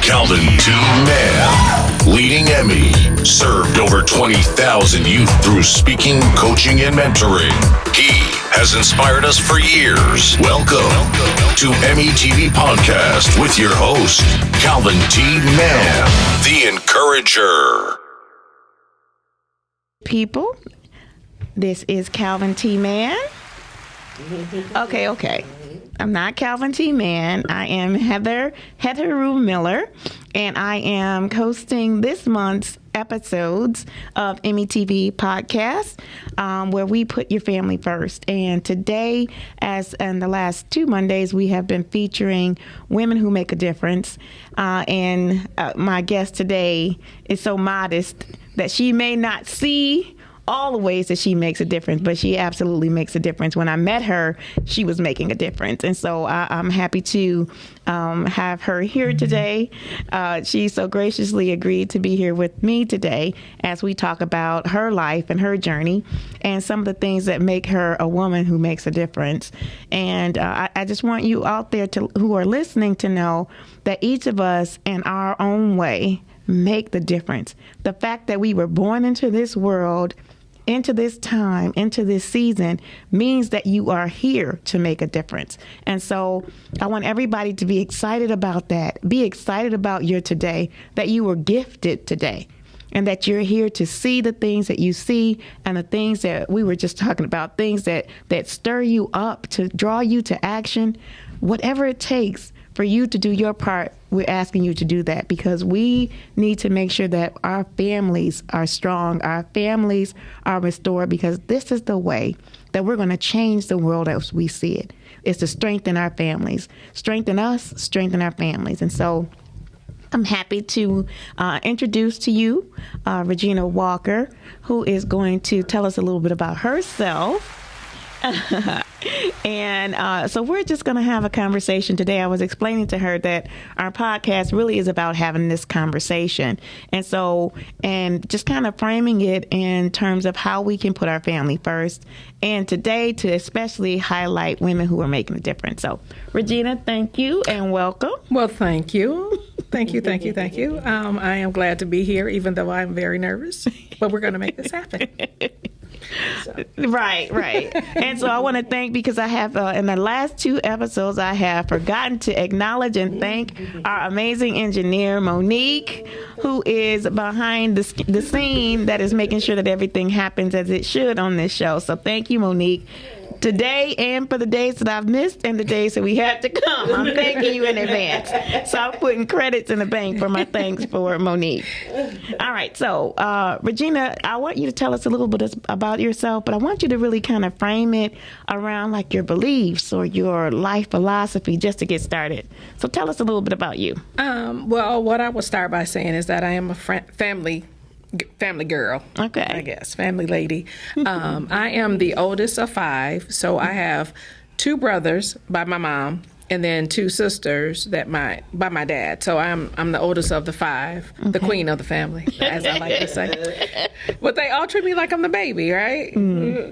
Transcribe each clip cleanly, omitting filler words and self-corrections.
Calvin T. Mann, leading Emmy, served over 20,000 youth through speaking, coaching, and mentoring. He has inspired us for years. Welcome to Emmy TV Podcast with your host, Calvin T. Mann, the Encourager. People, this is Calvin T. Mann. Okay. I'm not Calvin T. Mann. I am Heather Rue Miller, and I am hosting this month's episodes of EMIY TV Podcast, where we put your family first. And today, as in the last 2 Mondays, we have been featuring women who make a difference. And my guest today is so modest that she may not see all the ways that she makes a difference, but she absolutely makes a difference. When I met her, she was making a difference. And so I'm happy to have her here today. She so graciously agreed to be here with me today as we talk about her life and her journey and some of the things that make her a woman who makes a difference. And I just want you out there who are listening to know that each of us in our own way make the difference. The fact that we were born into this world, into this time, into this season, means that you are here to make a difference. And so I want everybody to be excited about that. Be excited about your today, that you were gifted today, and that you're here to see the things that you see and the things that we were just talking about, things that stir you up, to draw you to action. Whatever it takes for you to do your part, we're asking you to do that, because we need to make sure that our families are strong, our families are restored, because this is the way that we're going to change the world as we see it. It's to strengthen our families, strengthen us, strengthen our families. And so I'm happy to introduce to you Regina Walker, who is going to tell us a little bit about herself. And so we're just going to have a conversation today. I was explaining to her that our podcast really is about having this conversation. And so, and just kind of framing it in terms of how we can put our family first. And today to especially highlight women who are making a difference. So, Regina, thank you and welcome. Well, thank you. Thank you. I am glad to be here, even though I'm very nervous, but we're going to make this happen. So. Right. And so I want to thank, because I have, in the last 2 episodes, I have forgotten to acknowledge and thank our amazing engineer, Monique, who is behind the scene that is making sure that everything happens as it should on this show. So thank you, Monique. Today and for the days that I've missed and the days that we have to come, I'm thanking you in advance. So I'm putting credits in the bank for my thanks for Monique. All right. So, Regina, I want you to tell us a little bit about yourself, but I want you to really kind of frame it around like your beliefs or your life philosophy just to get started. So tell us a little bit about you. Well, what I will start by saying is that I am a family girl. Okay. I guess. Family lady. I am the oldest of 5. So I have 2 brothers by my mom and then 2 sisters by my dad. So I'm the oldest of the 5, okay. The queen of the family, as I like to say. But they all treat me like I'm the baby, right?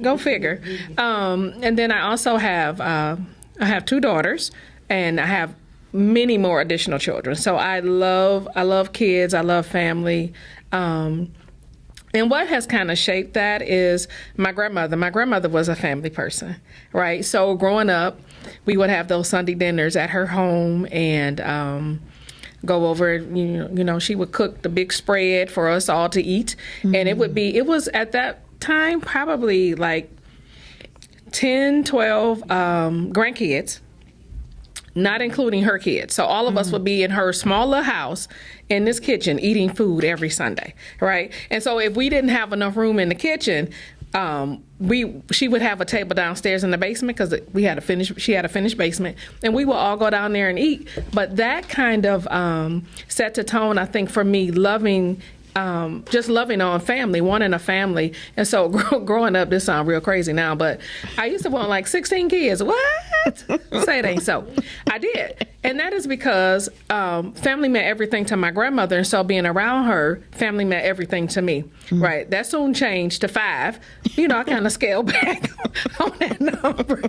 Go figure. And then I also have 2 daughters, and I have many more additional children. So I love kids. I love family. And what has kind of shaped that is my grandmother. My grandmother was a family person, right? So growing up, we would have those Sunday dinners at her home and go over, you know, she would cook the big spread for us all to eat. Mm-hmm. And it was at that time probably like 10, 12 grandkids, not including her kids. So all of us would be in her small little house in this kitchen eating food every Sunday, right? And so if we didn't have enough room in the kitchen, she would have a table downstairs in the basement, because she had a finished basement, and we would all go down there and eat. But that kind of set the tone, I think, for me just loving on family, wanting a family. And so growing up, this sounds real crazy now, but I used to want like 16 kids. What? Say it ain't so. I did. And that is because family meant everything to my grandmother. And so being around her, family meant everything to me. Right. That soon changed to 5. You know, I kind of scaled back on that number.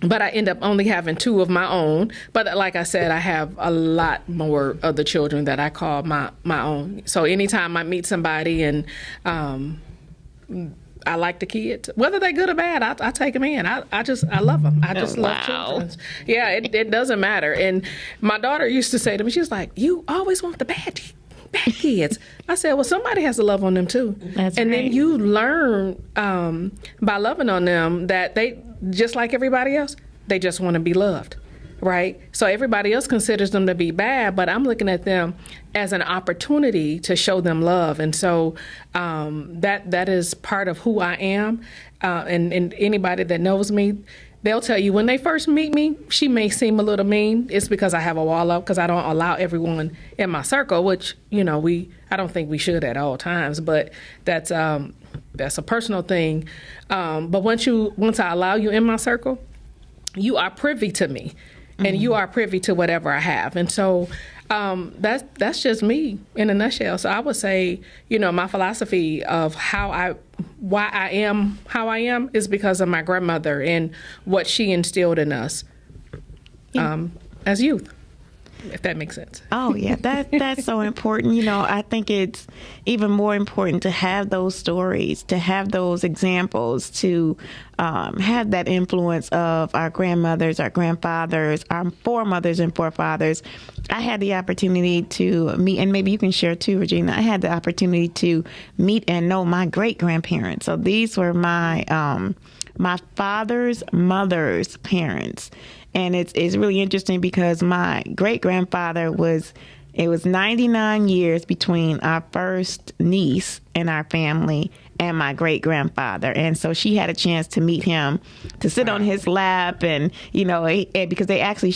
But I end up only having 2 of my own. But like I said, I have a lot more of the children that I call my own. So anytime I meet somebody and I like the kids, whether they're good or bad, I take them in. I love them. I just love children. Yeah, it doesn't matter. And my daughter used to say to me, she was like, "You always want the bad kids." I said, well, somebody has to love on them too. That's and right. then you learn by loving on them that they, just like everybody else, they just want to be loved. Right? So everybody else considers them to be bad, but I'm looking at them as an opportunity to show them love. And so that is part of who I am. And anybody that knows me, they'll tell you when they first meet me, she may seem a little mean. It's because I have a wall up, because I don't allow everyone in my circle, which, you know, I don't think we should at all times, but that's a personal thing. But once I allow you in my circle, you are privy to me. And you are privy to whatever I have. And so that's just me in a nutshell. So I would say, you know, my philosophy of why I am how I am is because of my grandmother and what she instilled in us as youth, if that makes sense. Oh, yeah, that's so important. You know, I think it's even more important to have those stories, to have those examples, to have that influence of our grandmothers, our grandfathers, our foremothers and forefathers. I had the opportunity to meet, and maybe you can share too, Regina, I had the opportunity to meet and know my great-grandparents. So these were my father's mother's parents. And it's really interesting because my great-grandfather was 99 years between our first niece in our family and my great-grandfather. And so she had a chance to meet him, to sit on his lap, and, you know, because they actually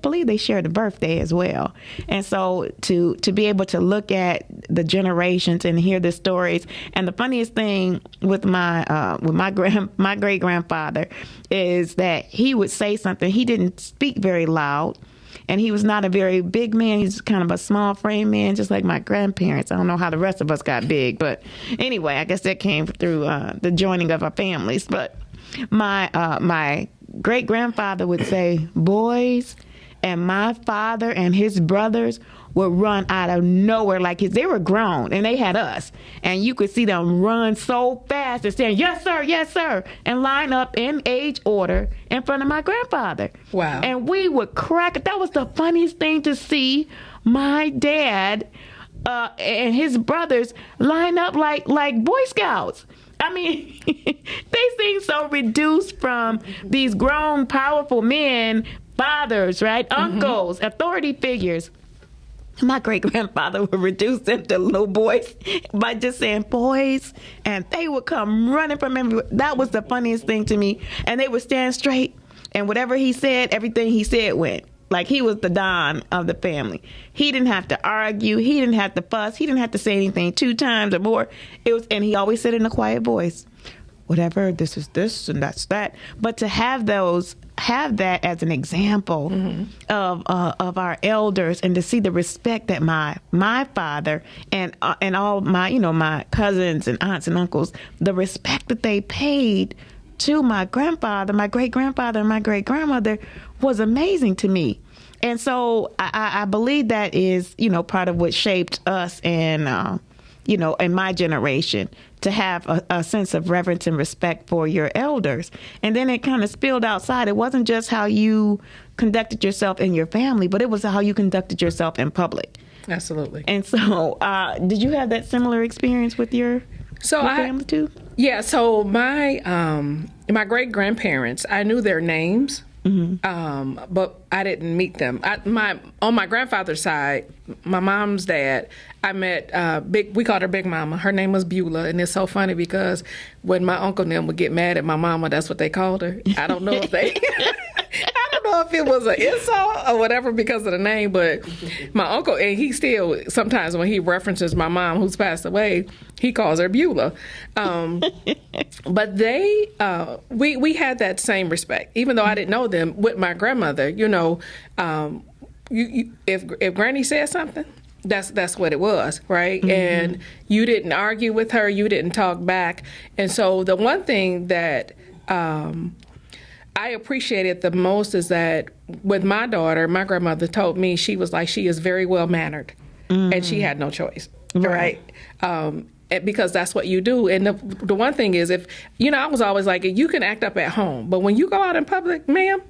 believe they shared a birthday as well. And so to be able to look at the generations and hear the stories. And the funniest thing with my great-grandfather is that he would say something. He didn't speak very loud. And he was not a very big man. He's kind of a small frame man, just like my grandparents. I don't know how the rest of us got big. But anyway, I guess that came through the joining of our families. But my great-grandfather would say, boys, and my father and his brothers would run out of nowhere they were grown and they had us, and you could see them run so fast and saying yes sir and line up in age order in front of my grandfather. Wow. And we would crack. That was the funniest thing to see my dad and his brothers line up like Boy Scouts. I mean, they seem so reduced from these grown powerful men, fathers, right, uncles, authority figures. My great-grandfather would reduce them to little boys by just saying boys, and they would come running from everywhere. That was the funniest thing to me. And they would stand straight, and whatever he said, everything he said went. Like he was the Don of the family. He didn't have to argue. He didn't have to fuss. He didn't have to say anything 2 times or more. And he always said in a quiet voice, whatever, this is this and that's that. But to have that as an example of our elders, and to see the respect that my father and all my my cousins and aunts and uncles, the respect that they paid to my grandfather, my great-grandfather, and my great-grandmother was amazing to me. And so I believe that is part of what shaped us and in my generation, to have a sense of reverence and respect for your elders. And then it kind of spilled outside. It wasn't just how you conducted yourself in your family, but it was how you conducted yourself in public. Absolutely. And so did you have that similar experience with your family too? Yeah. So my great-grandparents, I knew their names. But I didn't meet them. On my grandfather's side, my mom's dad, I met we called her Big Mama. Her name was Beulah, and it's so funny because when my uncle and them would get mad at my mama, that's what they called her. I don't know if know if it was an insult or whatever because of the name, but my uncle, and he still, sometimes when he references my mom who's passed away, he calls her Beulah. But we had that same respect, even though I didn't know them. With my grandmother, if Granny said something, that's what it was, right? And you didn't argue with her, you didn't talk back. And so the one thing that I appreciated the most is that with my daughter, my grandmother told me, she was like, she is very well mannered, and she had no choice, right? Because that's what you do. And the one thing is, if I was always like, you can act up at home, but when you go out in public, ma'am,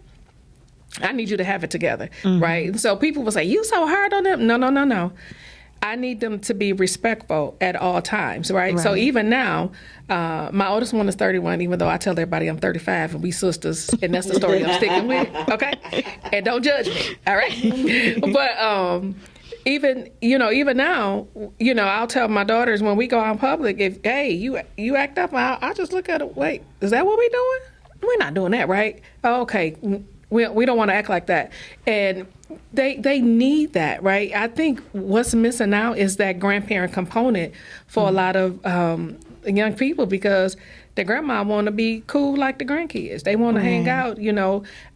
I need you to have it together, right? And so people will say, you so hard on them. No. I need them to be respectful at all times, right? So even now, my oldest one is 31, even though I tell everybody I'm 35 and we sisters, and that's the story I'm sticking with, okay? And don't judge me, all right? But even now, I'll tell my daughters when we go out in public, if, hey, you act up, I'll just look at it, wait, is that what we doing? We're not doing that, right? Okay, we don't want to act like that. And they need that, right? I think what's missing now is that grandparent component for a lot of young people, because the grandma want to be cool like the grandkids. They want to hang out,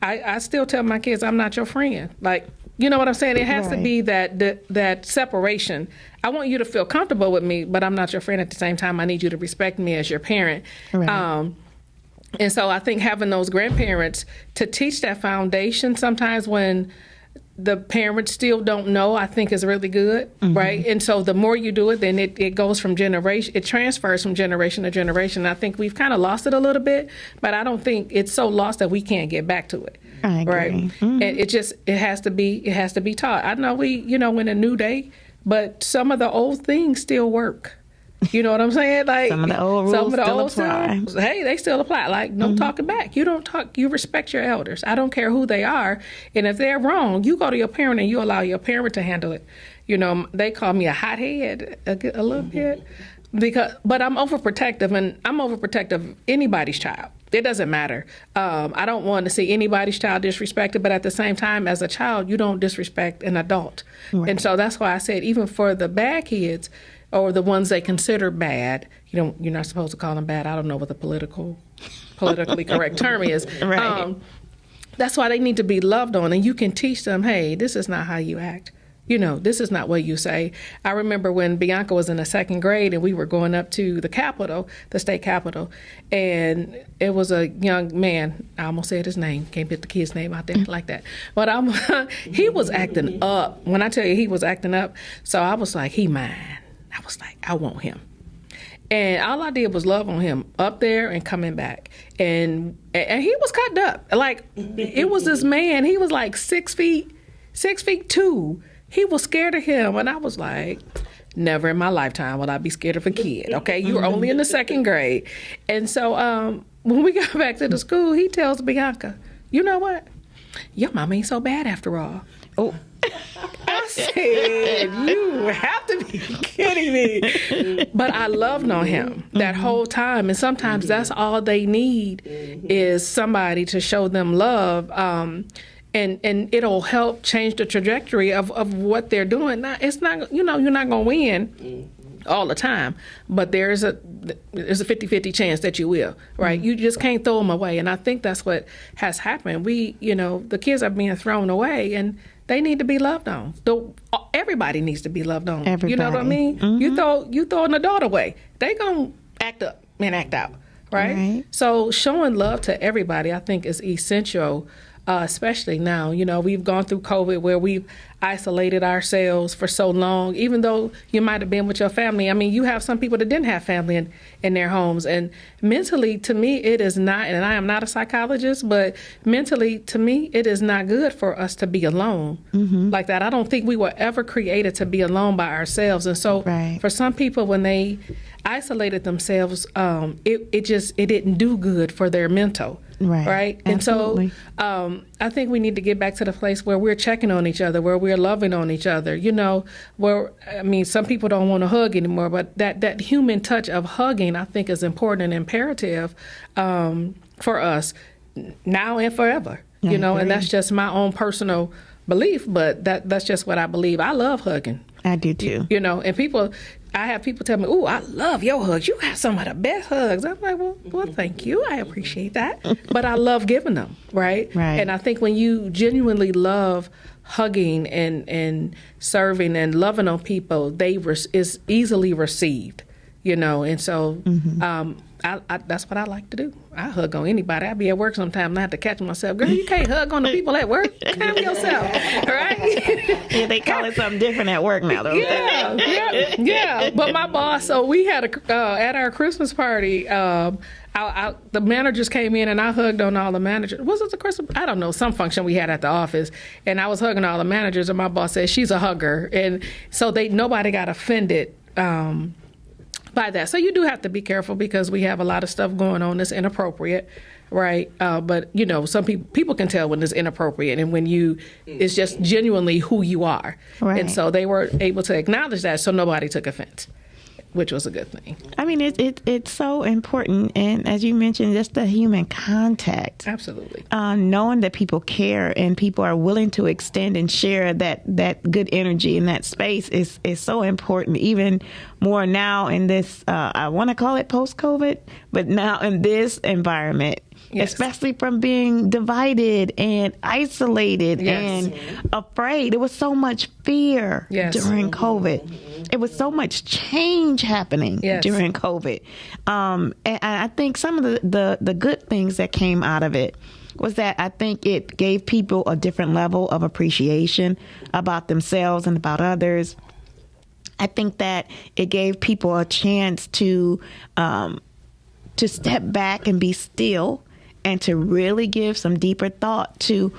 I still tell my kids, I'm not your friend. Like, you know what I'm saying? It has to be that separation. I want you to feel comfortable with me, but I'm not your friend at the same time. I need you to respect me as your parent. Right. And so I think having those grandparents to teach that foundation sometimes when the parents still don't know, I think is really good, right? And so the more you do it, then it goes from generation, it transfers from generation to generation. I think we've kind of lost it a little bit, but I don't think it's so lost that we can't get back to it. I agree. Right? And it has to be taught. I know in a new day, but some of the old things still work. You know what I'm saying? Like some of the old rules still apply. Hey, they still apply. Like no talking back. You don't talk. You respect your elders. I don't care who they are. And if they're wrong, you go to your parent and you allow your parent to handle it. They call me a hothead a little bit but I'm overprotective, and I'm overprotective of anybody's child. It doesn't matter. I don't want to see anybody's child disrespected, but at the same time, as a child, you don't disrespect an adult. Right. And so that's why I said, even for the bad kids, or the ones they consider bad, you're not supposed to call them bad. I don't know what the politically correct term is. Right. That's why they need to be loved on, and you can teach them, hey, this is not how you act. This is not what you say. I remember when Bianca was in the second grade and we were going up to the Capitol, the state Capitol, and it was a young man. I almost said his name. Can't put the kid's name out there like that. But he was acting up. When I tell you he was acting up, so I was like, he mine. I was like, I want him. And all I did was love on him up there and coming back. And he was cut up. Like, it was this man. He was like 6'2". He was scared of him. And I was like, never in my lifetime will I be scared of a kid. Okay, you were only in the second grade. And so when we got back to the school, he tells Bianca, you know what? Your mama ain't so bad after all. Oh. I said, you have to be kidding me. But I loved on him that whole time. And sometimes that's all they need is somebody to show them love. And it'll help change the trajectory of what they're doing. Now, it's not, you're not going to win all the time, but there's a 50-50 chance that you will, right? You just can't throw them away. And I think that's what has happened. The kids are being thrown away, and they need to be loved on. Everybody needs to be loved on. Everybody. You know what I mean? You throw an adult away, they gonna act up and act out, right? So showing love to everybody, I think, is essential. Especially now, we've gone through COVID where we've isolated ourselves for so long, even though you might have been with your family. I mean, you have some people that didn't have family in their homes. And mentally, to me, it is not, and I am not a psychologist, but mentally, to me, it is not good for us to be alone like that. I don't think we were ever created to be alone by ourselves. And so for some people, when they isolated themselves, it didn't do good for their mental. Right. Absolutely. And so I think we need to get back to the place where we're checking on each other, where we're loving on each other, some people don't want to hug anymore, but that human touch of hugging, I think, is important and imperative for us now and forever. you know, and that's just my own personal belief, but that's just what I believe. I love hugging. I do too. You know, and I have people tell me, "Ooh, I love your hugs. You got some of the best hugs." I'm like, well, thank you. I appreciate that. But I love giving them, right? Right. And I think when you genuinely love hugging and serving and loving on people, is easily received, you know. And so I that's what I like to do. I hug on anybody. I be at work sometimes and I have to catch myself. Girl, you can't hug on the people at work. Calm yourself, right? Yeah, they call it something different at work now, though. Yeah. But my boss, so we had at our Christmas party, the managers came in and I hugged on all the managers. Was it the Christmas? I don't know, some function we had at the office, and I was hugging all the managers, and my boss said she's a hugger, and so nobody got offended by that. So you do have to be careful because we have a lot of stuff going on that's inappropriate, right? But you know, some people can tell when it's inappropriate and when it's just genuinely who you are. Right. And so they were able to acknowledge that, so nobody took offense, which was a good thing. I mean, it's so important, and as you mentioned, just the human contact. Absolutely. Knowing that people care and people are willing to extend and share that good energy in that space is so important, even more now in this, I want to call it post-COVID, but now in this environment. Yes. Especially from being divided and isolated and afraid. There was so much fear during COVID. It was so much change happening during COVID. And I think some of the good things that came out of it was that I think it gave people a different level of appreciation about themselves and about others. I think that it gave people a chance to step back and be still, and to really give some deeper thought to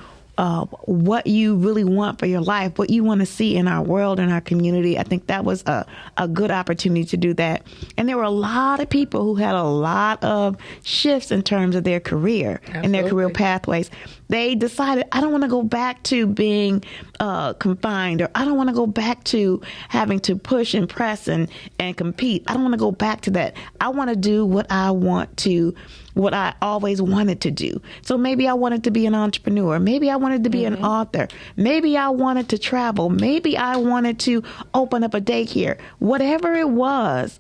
what you really want for your life, what you want to see in our world and our community. I think that was a good opportunity to do that. And there were a lot of people who had a lot of shifts in terms of their career and their career pathways. They decided, I don't want to go back to being confined, or I don't want to go back to having to push and press and compete. I don't want to go back to that. I want to do what I always wanted to do. So maybe I wanted to be an entrepreneur. Maybe I wanted to be an author. Maybe I wanted to travel. Maybe I wanted to open up a daycare. Whatever it was,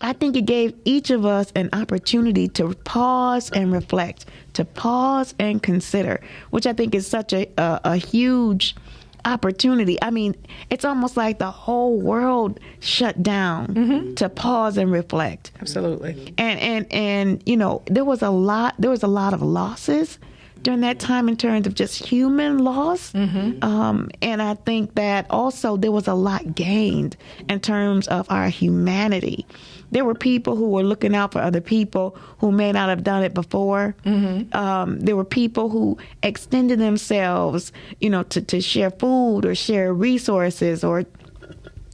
I think it gave each of us an opportunity to pause and reflect, to pause and consider, which I think is such a huge opportunity. I mean, it's almost like the whole world shut down to pause and reflect. Absolutely. And you know, there was a lot of losses during that time in terms of just human loss. And I think that also there was a lot gained in terms of our humanity. There were people who were looking out for other people who may not have done it before. There were people who extended themselves, you know, to share food or share resources or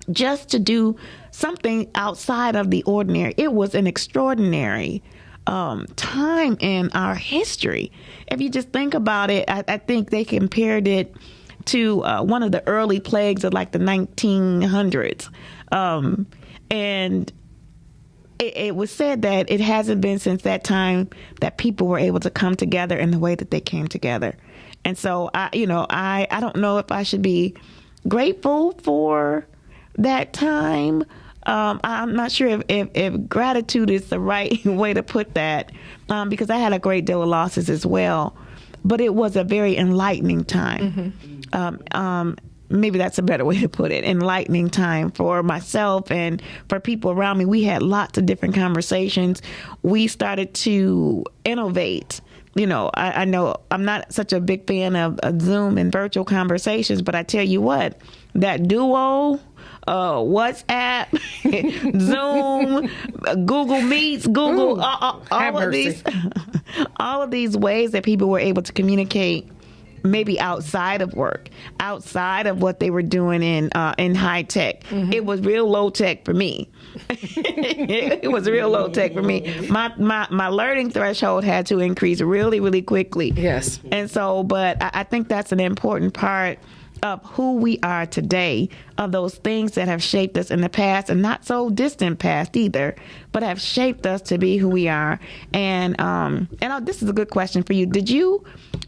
just to do something outside of the ordinary. It was an extraordinary time in our history. If you just think about it, I think they compared it to one of the early plagues of like the 1900s. And it was said that it hasn't been since that time that people were able to come together in the way that they came together. And so, I don't know if I should be grateful for that time. I'm not sure if gratitude is the right way to put that, because I had a great deal of losses as well. But it was a very enlightening time. Maybe that's a better way to put it. Enlightening time for myself and for people around me. We had lots of different conversations. We started to innovate. You know, I know I'm not such a big fan of Zoom and virtual conversations, but I tell you what, that Duo, WhatsApp, Zoom, Google Meets, all of these ways that people were able to communicate, maybe outside of work, outside of what they were doing in high tech. It was real low tech for me. It was real low tech for me. My learning threshold had to increase really, really quickly. Yes. And so, but I think that's an important part of who we are today, of those things that have shaped us in the past, and not so distant past either, but have shaped us to be who we are. And this is a good question for you. Did you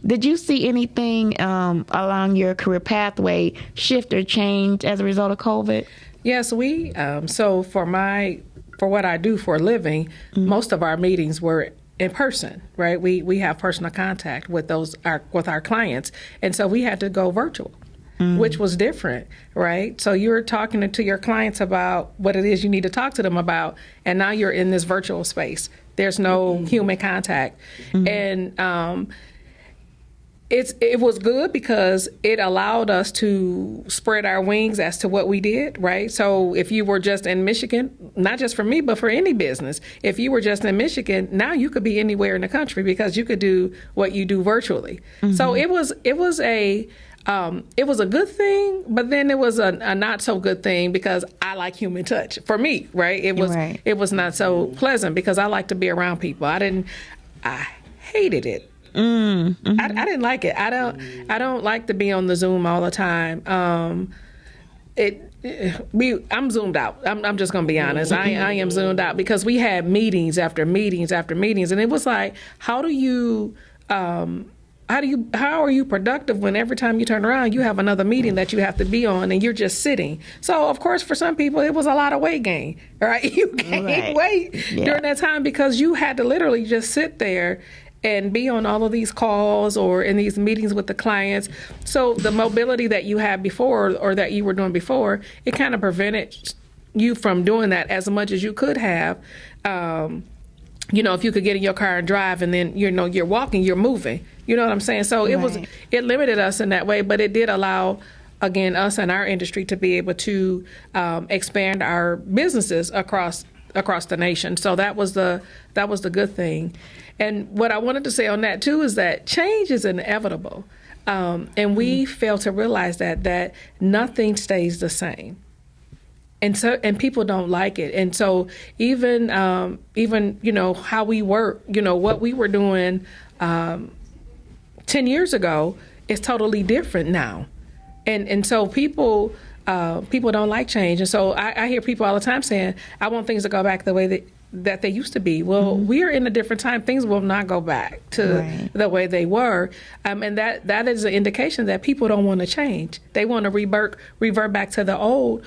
Did you see anything along your career pathway shift or change as a result of COVID? Yes, we. So for what I do for a living, most of our meetings were in person, right? We have personal contact with our clients, and so we had to go virtual, which was different, right? So you're talking to your clients about what it is you need to talk to them about, and now you're in this virtual space. There's no human contact, and it was good because it allowed us to spread our wings as to what we did, right? So if you were just in Michigan, not just for me, but for any business, if you were just in Michigan, now you could be anywhere in the country because you could do what you do virtually. So it was a good thing, but then it was a not so good thing because I like human touch. For me, right? It was not so pleasant because I like to be around people. I hated it. I didn't like it. I don't like to be on the Zoom all the time. I'm zoomed out. I'm just gonna be honest. I am zoomed out because we had meetings after meetings after meetings, and it was like, how are you productive when every time you turn around you have another meeting that you have to be on and you're just sitting? So of course for some people it was a lot of weight gain, right? You gained weight during that time because you had to literally just sit there and be on all of these calls or in these meetings with the clients. So the mobility that you had before or that you were doing before, it kind of prevented you from doing that as much as you could have. If you could get in your car and drive and then, you're walking, you're moving. You know what I'm saying? So it limited us in that way, but it did allow, again, us and our industry to be able to expand our businesses across the nation. So that was the good thing. And what I wanted to say on that too is that change is inevitable, and we fail to realize that nothing stays the same, and people don't like it. And so even how we work, what we were doing 10 years ago is totally different now, and so people don't like change. And so I hear people all the time saying, I want things to go back the way that they used to be. Well, we are in a different time. Things will not go back to the way they were. And that is an indication that people don't want to change. They want to revert back to the old,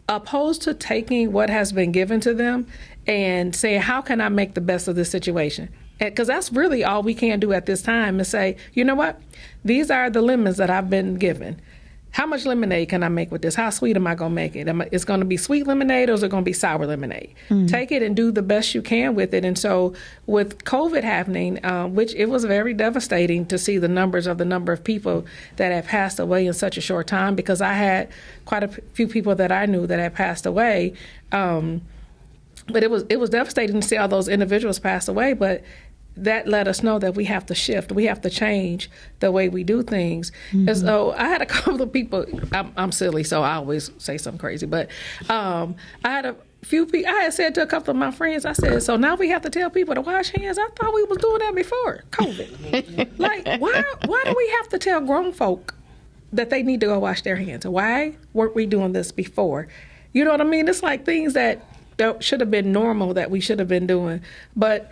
opposed to taking what has been given to them and saying, how can I make the best of this situation? Because that's really all we can do at this time is say, you know what? These are the lemons that I've been given. How much lemonade can I make with this? How sweet am I going to make it? It's going to be sweet lemonade or is it going to be sour lemonade? Take it and do the best you can with it. And so with COVID happening, which it was very devastating to see the number of people that have passed away in such a short time, because I had quite a few people that I knew that had passed away. But it was devastating to see all those individuals pass away. But that let us know that we have to shift. We have to change the way we do things. And so I had a couple of people, I'm silly, so I always say something crazy, but I had a few people, I had said to a couple of my friends, I said, so now we have to tell people to wash hands? I thought we was doing that before COVID. Like, why do we have to tell grown folk that they need to go wash their hands? Why weren't we doing this before? You know what I mean? It's like things that should have been normal that we should have been doing. But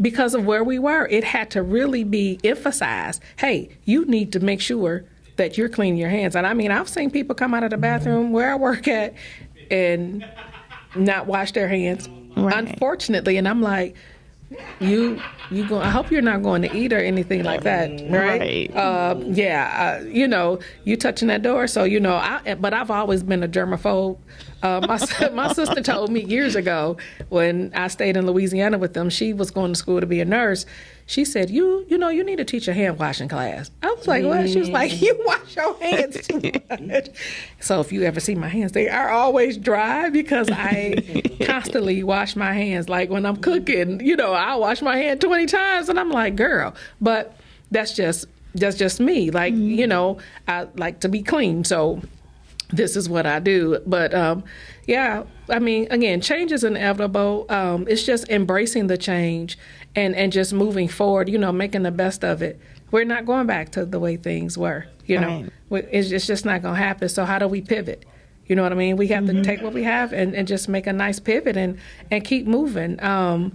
because of where we were, it had to really be emphasized. Hey, you need to make sure that you're cleaning your hands. And I mean, I've seen people come out of the bathroom where I work at and not wash their hands, unfortunately. And I'm like, I hope you're not going to eat or anything like that, right? You touching that door. So, but I've always been a germaphobe. My sister told me years ago when I stayed in Louisiana with them, she was going to school to be a nurse. She said, you need to teach a hand washing class. I was like, what? She was like, you wash your hands too much. So if you ever see my hands, they are always dry because I constantly wash my hands. Like when I'm cooking, I'll wash my hand 20 times and I'm like, girl, but that's just me. Like, I like to be clean. So this is what I do. But I mean, again, change is inevitable. It's just embracing the change and just moving forward, making the best of it. We're not going back to the way things were, It's just not going to happen. So how do we pivot? You know what I mean? We have to take what we have and just make a nice pivot and keep moving. The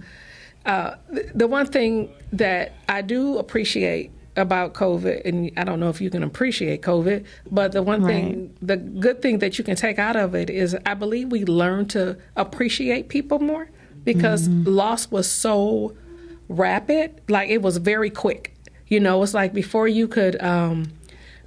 one thing that I do appreciate about COVID, and I don't know if you can appreciate COVID, but the one thing, the good thing that you can take out of it is I believe we learned to appreciate people more because loss was so rapid. Like, it was very quick. You know, it's like before you could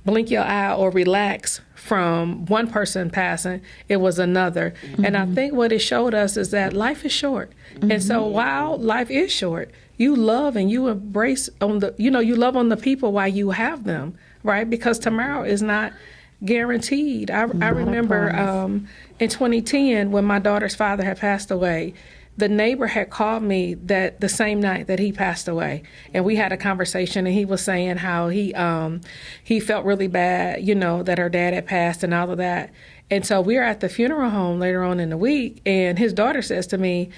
blink your eye or relax from one person passing, it was another. And I think what it showed us is that life is short. And so while life is short, you love and you embrace you love on the people while you have them, right? Because tomorrow is not guaranteed. I remember in 2010 when my daughter's father had passed away, the neighbor had called me that the same night that he passed away, and we had a conversation, and he was saying how he felt really bad, that her dad had passed and all of that. And so we were at the funeral home later on in the week, and his daughter says to me,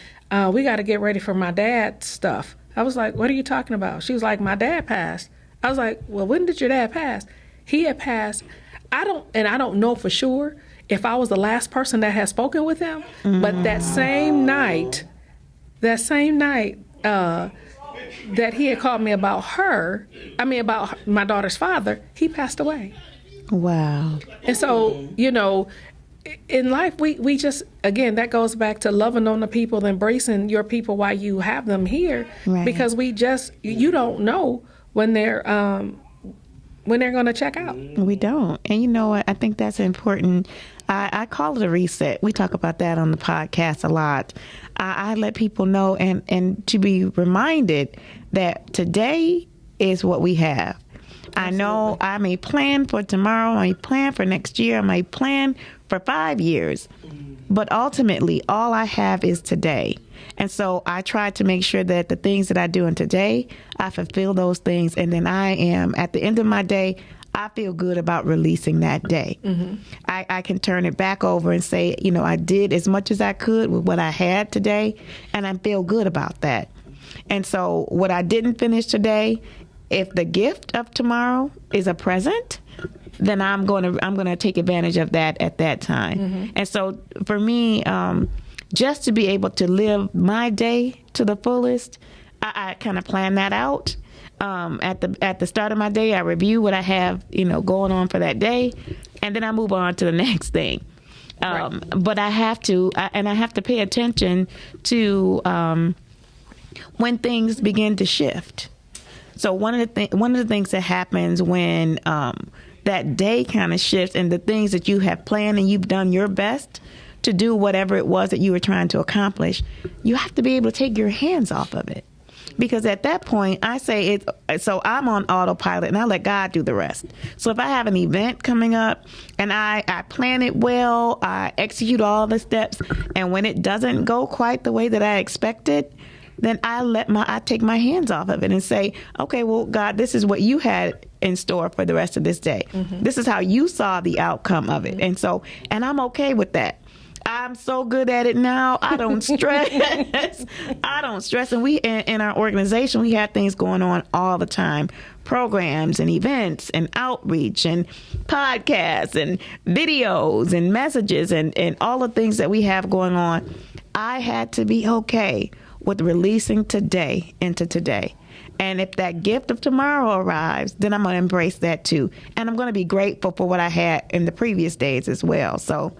we got to get ready for my dad's stuff. I was like, what are you talking about? She was like, my dad passed. I was like, well, when did your dad pass? He had passed. I don't know for sure if I was the last person that had spoken with him, but that same night, that he had called me about about my daughter's father, he passed away. Wow. And so, in life, we just, again, that goes back to loving on the people, embracing your people while you have them here, because you don't know when they're going to check out. We don't. And you know what? I think that's important. I call it a reset. We talk about that on the podcast a lot. I let people know and to be reminded that today is what we have. Absolutely. I know I may plan for tomorrow, I may plan for next year, I may plan for 5 years, but ultimately all I have is today. And so I try to make sure that the things that I do in today, I fulfill those things. And then I am, at the end of my day, I feel good about releasing that day. I can turn it back over and say, I did as much as I could with what I had today, and I feel good about that. And so what I didn't finish today, if the gift of tomorrow is a present, then I'm going to take advantage of that at that time. And so for me, just to be able to live my day to the fullest, I kind of plan that out. At the start of my day, I review what I have, going on for that day, and then I move on to the next thing. But I have to pay attention to when things begin to shift. So one of the things that happens when that day kind of shifts, and the things that you have planned and you've done your best to do whatever it was that you were trying to accomplish, you have to be able to take your hands off of it. Because at that point, I say so I'm on autopilot and I let God do the rest. So if I have an event coming up and I plan it well, I execute all the steps, and when it doesn't go quite the way that I expected, then I take my hands off of it and say, okay, well, God, this is what you had in store for the rest of this day. This is how you saw the outcome of it. And I'm okay with that. I'm so good at it now. I don't stress. And we, in our organization, we have things going on all the time. Programs and events and outreach and podcasts and videos and messages and all the things that we have going on. I had to be okay with releasing today into today. And if that gift of tomorrow arrives, then I'm going to embrace that too. And I'm going to be grateful for what I had in the previous days as well. So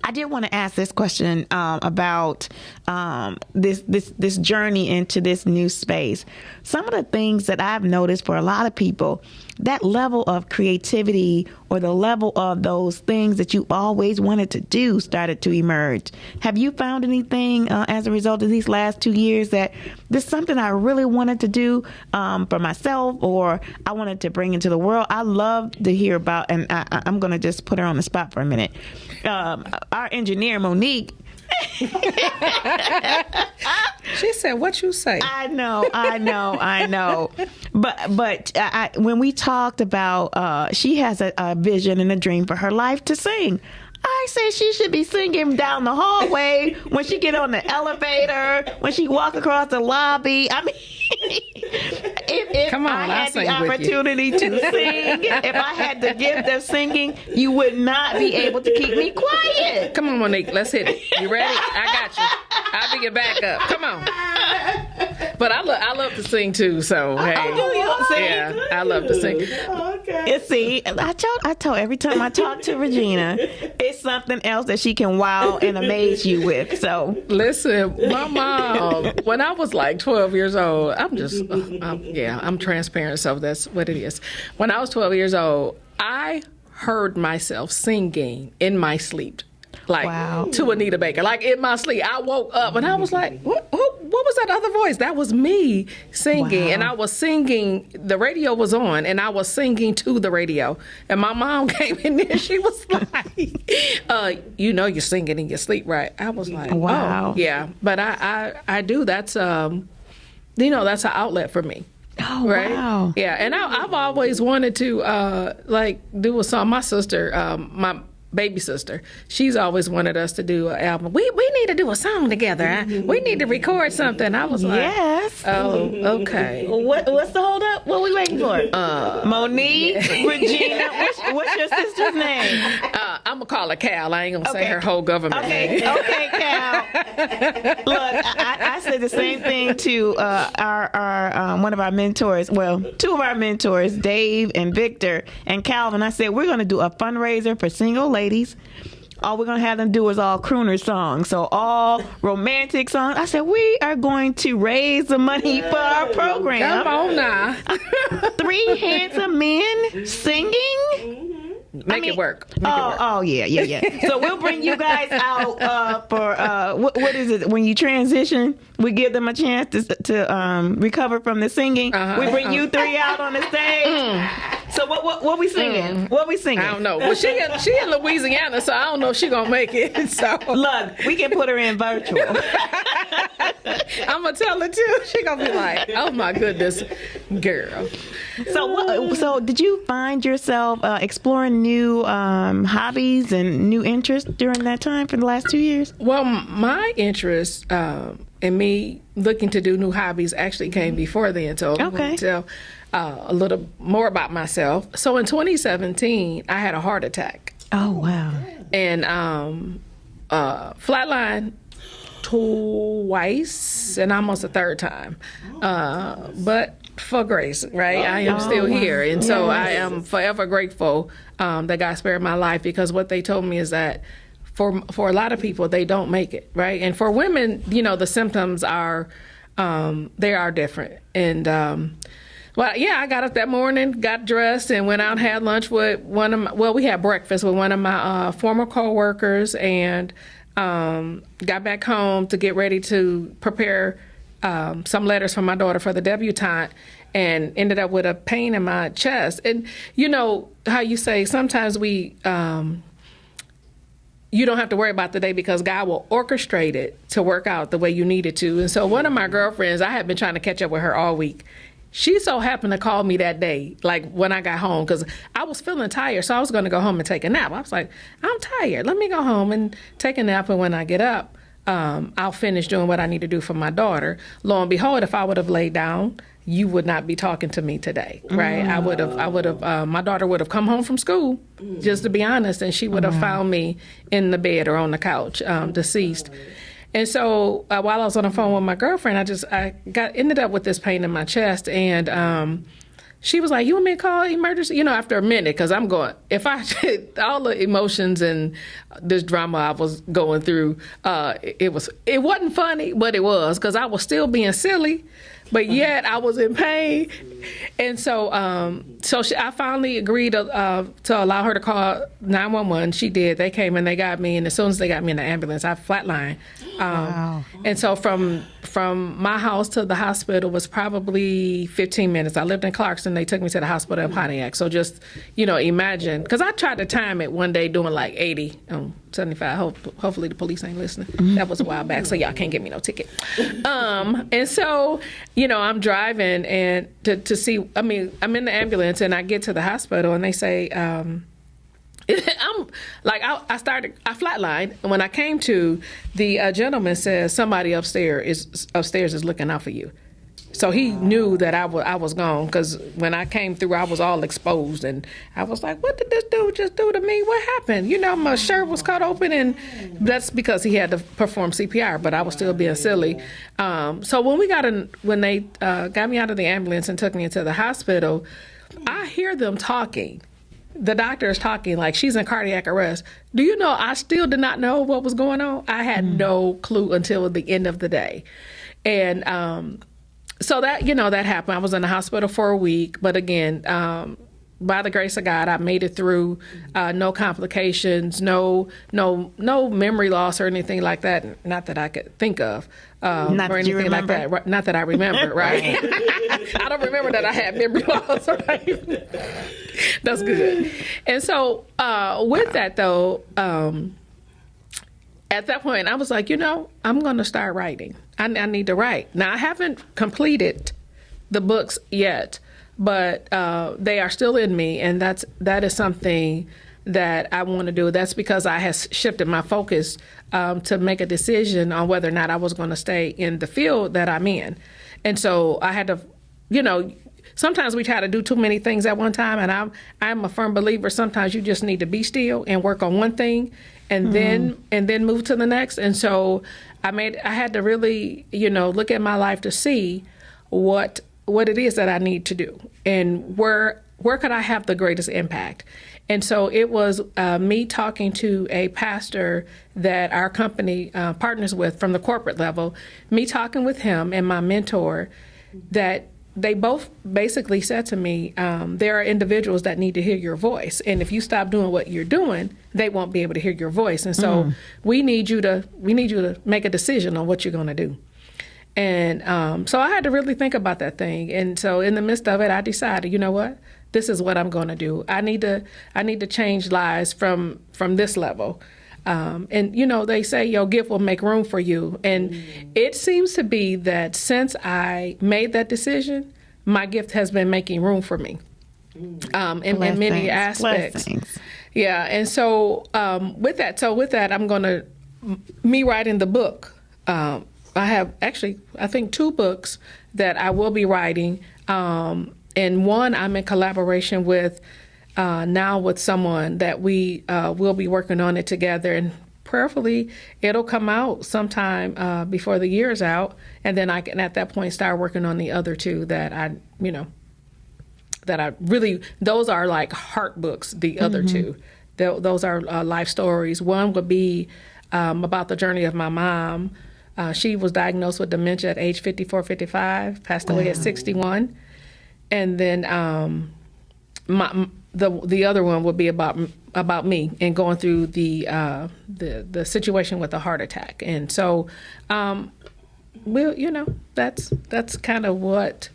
I did want to ask this question about this journey into this new space. Some of the things that I've noticed for a lot of people, that level of creativity or the level of those things that you always wanted to do started to emerge. Have you found anything as a result of these last 2 years that this is something I really wanted to do for myself, or I wanted to bring into the world? I love to hear about, and I'm going to just put her on the spot for a minute. Our engineer, Monique, she said, what you say? I know. But when we talked about, she has a vision and a dream for her life to sing. I say she should be singing down the hallway, when she get on the elevator, when she walk across the lobby. I mean, if I had the opportunity to sing, if I had the gift of singing, you would not be able to keep me quiet. Come on, Monique, let's hit it. You ready? I got you. I'll be your backup. Come on. But I love to sing too. So hey, do you sing? Yeah, I love to sing. Okay. You see, I told every time I talk to Regina, it's something else that she can wow and amaze you with. So listen, my mom, when I was like 12 years old, I'm transparent, so that's what it is. When I was 12 years old, I heard myself singing in my sleep. Like to Anita Baker, like in my sleep. I woke up and I was like, what was that other voice? That was me singing. And I was singing, the radio was on, and I was singing to the radio. And my mom came in there, she was like, you're singing in your sleep, right? I was like, wow. Oh, yeah. But I do, that's, that's an outlet for me. Oh, right? Wow. Yeah, and I've always wanted to, do a song. My sister, my baby sister, she's always wanted us to do an album. We need to do a song together. Huh? We need to record something. I was like, yes. Oh, okay. What's the hold up? What are we waiting for? Monique, Regina. What's your sister's name? I'm gonna call her Cal. I ain't gonna say her whole government name. Okay, Cal. Look, I said the same thing to our one of our mentors. Well, two of our mentors, Dave and Victor and Calvin. I said we're gonna do a fundraiser for single ladies. All we're going to have them do is all crooner songs. So all romantic songs. I said, we are going to raise the money for our program. Come on now. 3 handsome men singing. Make it work. Oh, yeah. So we'll bring you guys out for, what is it? When you transition, we give them a chance to recover from the singing. We bring you 3 out on the stage. So what we singing? What we singing? I don't know. Well, she in Louisiana, so I don't know if she gonna make it. So look, we can put her in virtual. I'm gonna tell her too. She gonna be like, "Oh my goodness, girl." So did you find yourself exploring new hobbies and new interests during that time for the last 2 years? Well, my interest in me looking to do new hobbies actually came before then. So I'm going to tell a little more about myself. So in 2017, I had a heart attack. Oh, wow. And flatline twice and almost a third time. But for grace, right? I am still here. And so I am forever grateful that God spared my life, because what they told me is that for a lot of people, they don't make it, right? And for women, the symptoms are, they are different. And, I got up that morning, got dressed, and went out and had lunch with we had breakfast with one of my former coworkers, and got back home to get ready to prepare some letters for my daughter for the debutante, and ended up with a pain in my chest. And you know how you say sometimes we, you don't have to worry about the day because God will orchestrate it to work out the way you need it to. And so one of my girlfriends, I had been trying to catch up with her all week. She so happened to call me that day, like when I got home, because I was feeling tired, so I was going to go home and take a nap. I was like, I'm tired. Let me go home and take a nap, and when I get up, I'll finish doing what I need to do for my daughter. Lo and behold, if I would have laid down, you would not be talking to me today, right? I would have, my daughter would have come home from school, just to be honest, and she would have found me in the bed or on the couch, deceased. And so while I was on the phone with my girlfriend, I ended up with this pain in my chest, and she was like, "You want me to call emergency?" After a minute, because I'm going, all the emotions and this drama I was going through, it wasn't funny, but it was, because I was still being silly, but yet I was in pain. And so I finally agreed to allow her to call 911. She did. They came and they got me, and as soon as they got me in the ambulance, I flatlined. Wow. And so from my house to the hospital was probably 15 minutes. I lived in Clarkston. They took me to the hospital in Pontiac. So just, imagine, because I tried to time it one day doing like 80, 75. Hopefully the police ain't listening. That was a while back, so y'all can't give me no ticket. And so, I'm driving and to see, I'm in the ambulance, and I get to the hospital, and they say, I'm like, I flatlined, and when I came to, the gentleman says somebody upstairs is looking out for you. So he knew that I was gone, because when I came through, I was all exposed, and I was like, "What did this dude just do to me? What happened?" You know, my shirt was cut open, and that's because he had to perform CPR, but I was still being silly. So when they got me out of the ambulance and took me into the hospital, I hear them talking. The doctor is talking like she's in cardiac arrest. Do you know, I still did not know what was going on. I had no clue until the end of the day. And so that, that happened. I was in the hospital for a week. But again, by the grace of God, I made it through. No complications, no memory loss or anything like that. Not that I could think of. Not or anything like that. Not that I remember, right? I don't remember that I had memory loss, right? That's good. And so with that, though, at that point, I was like, I'm going to start writing. I need to write. Now, I haven't completed the books yet, but they are still in me, and that is something that I want to do. That's because I have shifted my focus to make a decision on whether or not I was going to stay in the field that I'm in. And so I had to, sometimes we try to do too many things at one time, and I'm a firm believer sometimes you just need to be still and work on one thing and then move to the next. And so I had to really, look at my life to see what it is that I need to do and where could I have the greatest impact. And so it was me talking to a pastor that our company partners with from the corporate level, me talking with him and my mentor, that they both basically said to me, there are individuals that need to hear your voice. And if you stop doing what you're doing, they won't be able to hear your voice. And so we need you to make a decision on what you're going to do. And so I had to really think about that thing. And so in the midst of it, I decided, you know what? This is what I'm going to do. I need to change lives from this level. And, they say your gift will make room for you. And it seems to be that since I made that decision, my gift has been making room for me in many aspects. Blessings. Yeah. And so with that, I'm going to, me writing the book, I have actually, I think 2 books that I will be writing. And one I'm in collaboration with now with someone that we will be working on it together, and prayerfully it'll come out sometime before the year is out, and then I can at that point start working on the other 2 that I really, those are like heart books. The other 2, those are life stories. One would be about the journey of my mom. She was diagnosed with dementia at age 54, 55, passed away at 61. And then the other one would be about me and going through the situation with the heart attack. And so, that's kind of what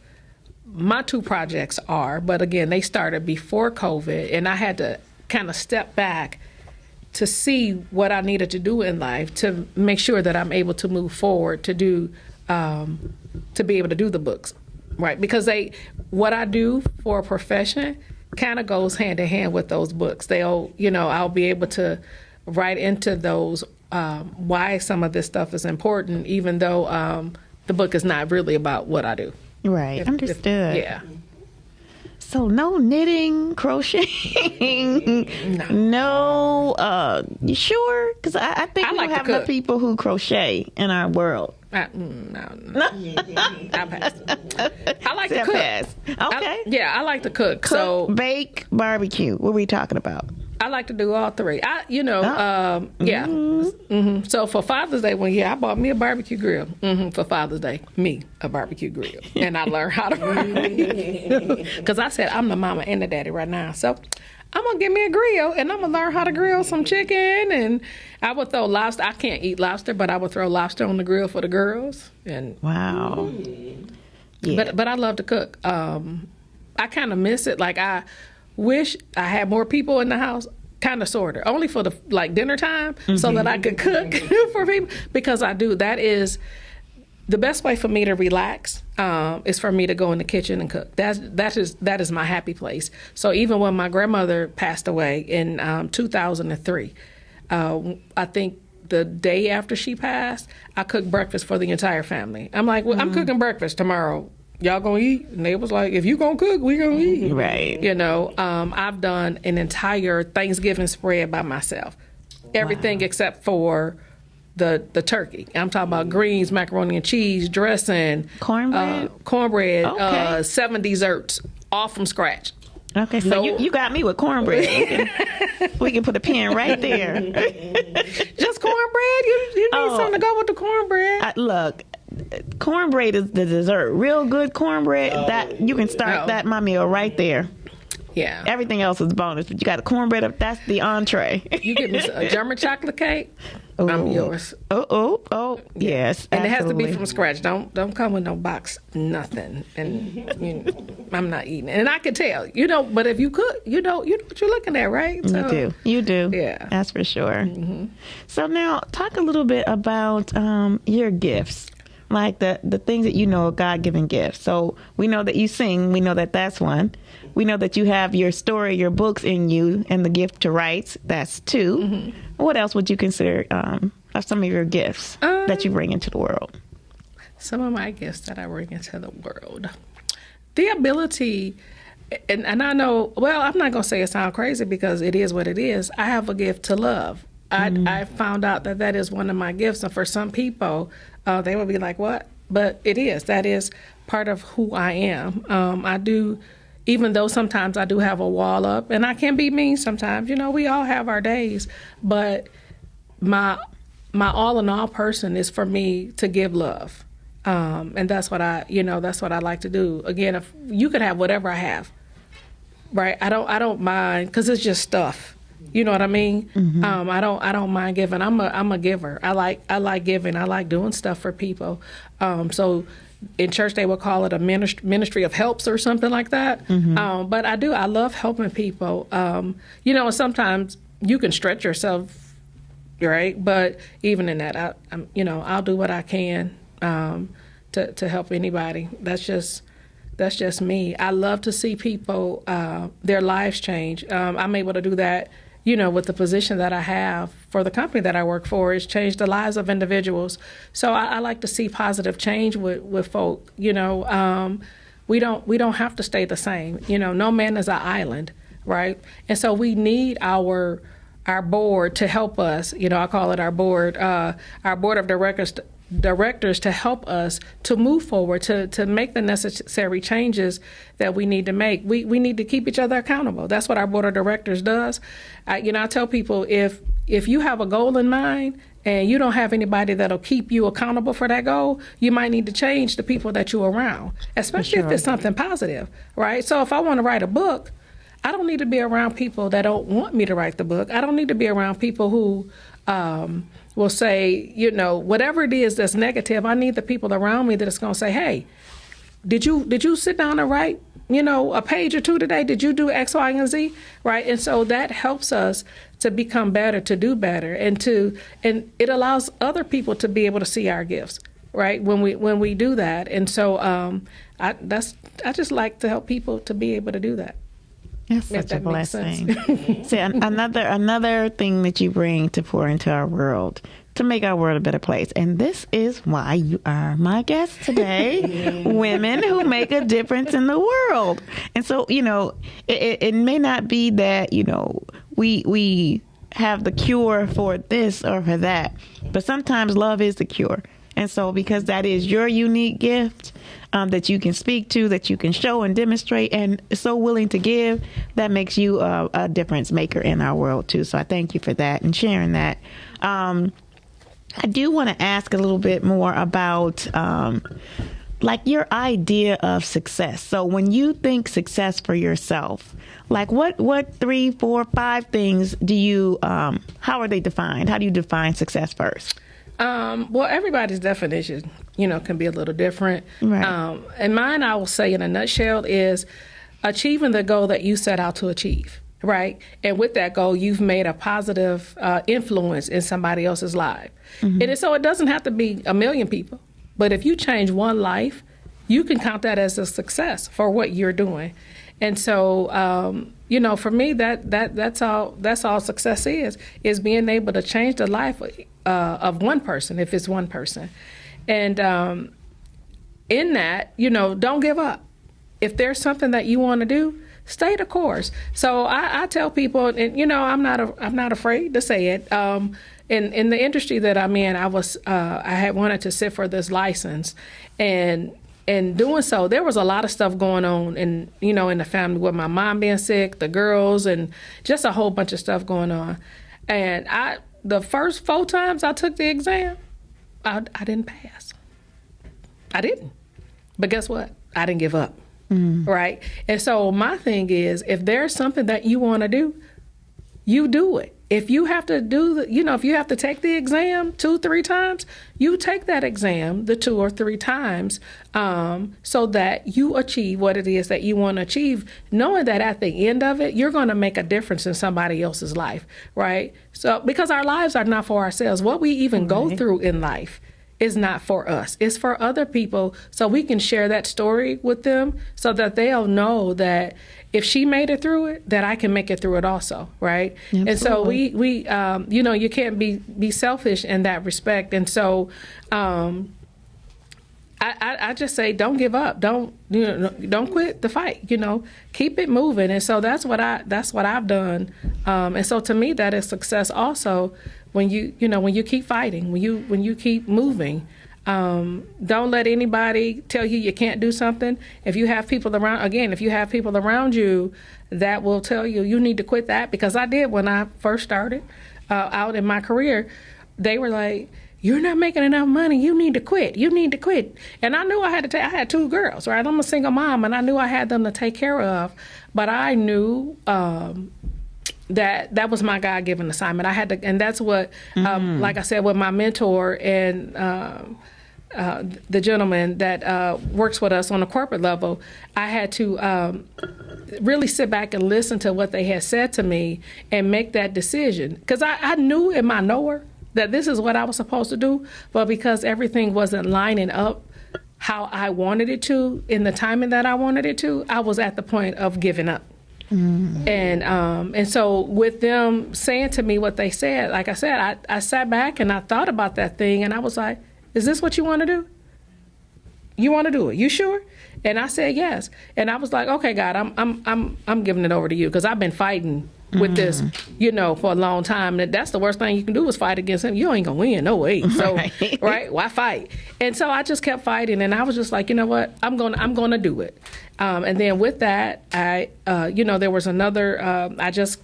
my 2 projects are. But again, they started before COVID, and I had to kind of step back to see what I needed to do in life to make sure that I'm able to move forward to do to be able to do the books. Right, because what I do for a profession kind of goes hand in hand with those books. I'll be able to write into those why some of this stuff is important, even though the book is not really about what I do. Right, understood. Yeah. So no knitting, crocheting, no. You sure? Because I think we don't have enough people who crochet in our world. No. I pass. I like to cook. Pass. Okay. I like to cook. Cook, bake, barbecue. What are we talking about? I like to do all 3. Yeah. So for Father's Day, I bought me a barbecue grill. For Father's Day, a barbecue grill, and I learned how to run because I said I'm the mama and the daddy right now. So I'm gonna get me a grill, and I'm gonna learn how to grill some chicken, and I would throw lobster. I can't eat lobster, but I would throw lobster on the grill for the girls. And wow. Yeah. But I love to cook. I kind of miss it. Like I wish I had more people in the house, kind of, sort of, only for the dinner time, so that I could cook for people, because I do. That is the best way for me to relax, is for me to go in the kitchen and cook. That is my happy place. So even when my grandmother passed away in 2003, I think the day after she passed, I cooked breakfast for the entire family. I'm like, well, I'm cooking breakfast tomorrow y'all gonna eat? And they was like, if you gonna cook, we gonna eat. Right. You know, I've done an entire Thanksgiving spread by myself. Everything except for the turkey. I'm talking about greens, macaroni and cheese, dressing, cornbread, okay. 7 desserts, all from scratch. Okay, so you got me with cornbread. We can put a pin right there. Just cornbread? You need something to go with the cornbread. Look, cornbread is the dessert. Real good cornbread, that you can start that my meal right there. Yeah. Everything else is bonus, but you got a cornbread up. That's the entree. You get me a German chocolate cake. Ooh. I'm yours. Yes. And absolutely. it has to be from scratch. Don't come with no box, nothing. And I'm not eating it. And I can tell, but if you cook, you know what you're looking at, right? So, You do. Yeah. That's for sure. Mm-hmm. So now talk a little bit about your gifts. Like the things that are God-given gifts. So we know that you sing. We know that that's one. We know that you have your story, your books in you, and the gift to write. That's 2. Mm-hmm. What else would you consider are some of your gifts that you bring into the world? Some of my gifts that I bring into the world. The ability, and I know, well, I'm not going to say it sounds crazy because it is what it is. I have a gift to love. I found out that is one of my gifts. And for some people, they will be like, what? But it is. That is part of who I am. I do, even though sometimes I do have a wall up, and I can be mean sometimes. We all have our days. But my all-in-all person is for me to give love. And that's what that's what I like to do. Again, if you could have whatever I have, right? I don't mind, because it's just stuff. You know what I mean? Mm-hmm. I don't mind giving. I'm a giver. I like giving. I like doing stuff for people. So in church they would call it a ministry of helps or something like that. Mm-hmm. But I love helping people. Sometimes you can stretch yourself, right? But even in that, I'll do what I can to help anybody. That's just me. I love to see people, their lives change. I'm able to do that, with the position that I have for the company that I work for, is change the lives of individuals. So I like to see positive change with folk. We don't have to stay the same. No man is an island, right? And so we need our board to help us. I call it our board of directors to help us to move forward, to make the necessary changes that we need to make. We need to keep each other accountable. That's what our board of directors does. I tell people, if you have a goal in mind and you don't have anybody that'll keep you accountable for that goal, you might need to change the people that you're around, especially if it's something positive, right? So if I want to write a book, I don't need to be around people that don't want me to write the book. I don't need to be around people who will say, whatever it is that's negative. I need the people around me that's going to say, hey, did you sit down and write, a page or 2 today? Did you do X, Y, and Z? Right. And so that helps us to become better, to do better, and it allows other people to be able to see our gifts. Right. When we do that. And so I just like to help people to be able to do that. That's such a blessing. See, another thing that you bring to pour into our world, to make our world a better place. And this is why you are my guest today. Women who make a difference in the world. And so, it may not be that, we have the cure for this or for that, but sometimes love is the cure. And so because that is your unique gift, that you can speak to, that you can show and demonstrate, and so willing to give, that makes you a difference maker in our world too. So I thank you for that and sharing that. I do want to ask a little bit more about like your idea of success. So when you think success for yourself, like what 3, 4, 5 things do you, how are they defined? How do you define success first? Well, everybody's definition, can be a little different. Right. And mine, I will say in a nutshell, is achieving the goal that you set out to achieve, right? And with that goal, you've made a positive influence in somebody else's life. Mm-hmm. And so it doesn't have to be 1 million people. But if you change one life, you can count that as a success for what you're doing. And so, for me, that's all success is being able to change the life of one person, if it's one person. And in that, don't give up. If there's something that you want to do, stay the course. So I tell people, and I'm not afraid to say it. In the industry that I'm in, I had wanted to sit for this license, and in doing so, there was a lot of stuff going on, in the family, with my mom being sick, the girls, and just a whole bunch of stuff going on. And the first 4 times I took the exam, I didn't pass. I didn't. But guess what? I didn't give up. Right? And so my thing is, if there's something that you want to do, you do it. If you have to if you have to take the exam 2-3 times, you take that exam the 2 or 3 times, so that you achieve what it is that you want to achieve, knowing that at the end of it, you're going to make a difference in somebody else's life, right? So, because our lives are not for ourselves. What we even go through in life is not for us. It's for other people, so we can share that story with them, so that they'll know that if she made it through it, that I can make it through it also, right? Absolutely. And so we you can't be selfish in that respect. And so I just say, don't give up. Don't quit the fight. Keep it moving. And so that's what I've done. And so to me, that is success also. When you keep fighting, when you keep moving, don't let anybody tell you can't do something. If you have people around you that will tell you need to quit that, because I did when I first started out in my career. They were like, "You're not making enough money. You need to quit. You need to quit." And I knew I had to. I had 2 girls, right? I'm a single mom, and I knew I had them to take care of. But I knew that was my God-given assignment. I had to, and that's what, like I said, with my mentor and the gentleman that works with us on a corporate level, I had to really sit back and listen to what they had said to me and make that decision. Because I knew in my knower that this is what I was supposed to do, but because everything wasn't lining up how I wanted it to, in the timing that I wanted it to, I was at the point of giving up. And so with them saying to me what they said, like I said, I sat back and I thought about that thing, and I was like, "Is this what you want to do? You want to do it? You sure?" And I said yes. And I was like, "Okay, God, I'm giving it over to you, because I've been fighting with this, for a long time. And that's the worst thing you can do is fight against him. You ain't gonna win, no way. So, right? Why fight?" And so I just kept fighting, and I was just like, you know what? I'm gonna do it. And then with that, there was another. I just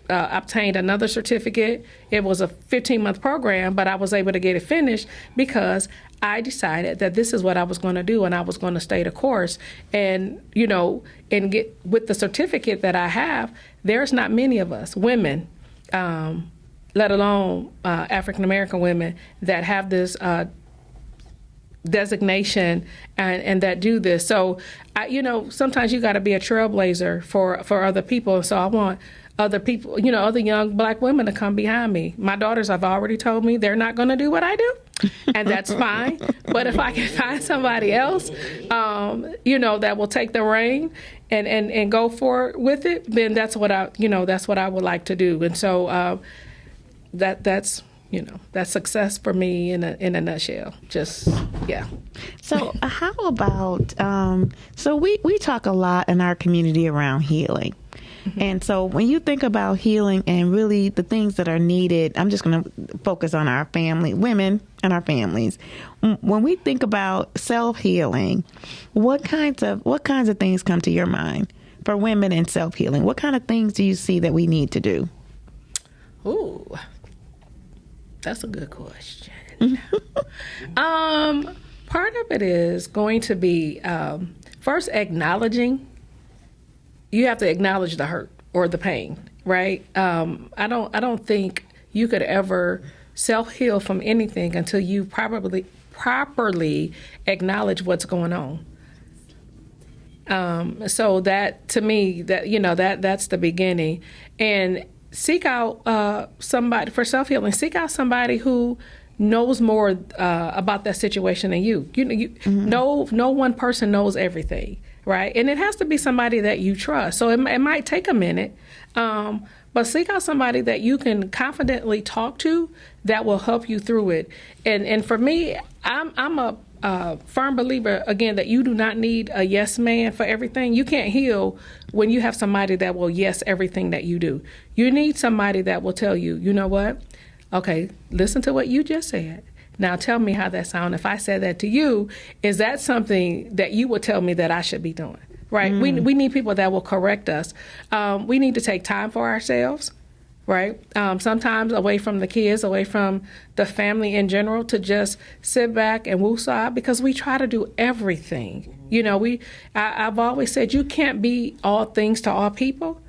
obtained another certificate. It was a 15-month program, but I was able to get it finished because I decided that this is what I was going to do, and I was going to stay the course. And and get with the certificate that I have, there's not many of us women, let alone African American women, that have this designation and that do this. So sometimes you got to be a trailblazer for other people. So I want other people, other young Black women to come behind me. My daughters have already told me they're not going to do what I do, and that's fine. But if I can find somebody else, that will take the reign and go with it, then that's what I would like to do. And so that's success for me in a nutshell. Just, yeah. So how about, so we talk a lot in our community around healing. And so when you think about healing and really the things that are needed, I'm just going to focus on our family, women and our families. When we think about self-healing, what kinds of things come to your mind for women in self-healing? What kind of things do you see that we need to do? Ooh, that's a good question. Part of it is going to be first acknowledging. You have to acknowledge the hurt or the pain, right? I don't think you could ever self-heal from anything until you properly acknowledge what's going on. So that, to me, that's the beginning. And seek out somebody for self-healing. Seek out somebody who knows more about that situation than you. No one person knows everything. Right. And it has to be somebody that you trust. So it might take a minute, but seek out somebody that you can confidently talk to that will help you through it. And for me, I'm a firm believer, again, that you do not need a yes man for everything. You can't heal when you have somebody that will yes everything that you do. You need somebody that will tell you, you know what? Okay, listen to what you just said. Now tell me how that sounds. If I said that to you, is that something that you would tell me that I should be doing? Right? We need people that will correct us. We need to take time for ourselves. Right? Sometimes away from the kids, away from the family in general, to just sit back and woosah, because we try to do everything. You know, I've always said you can't be all things to all people.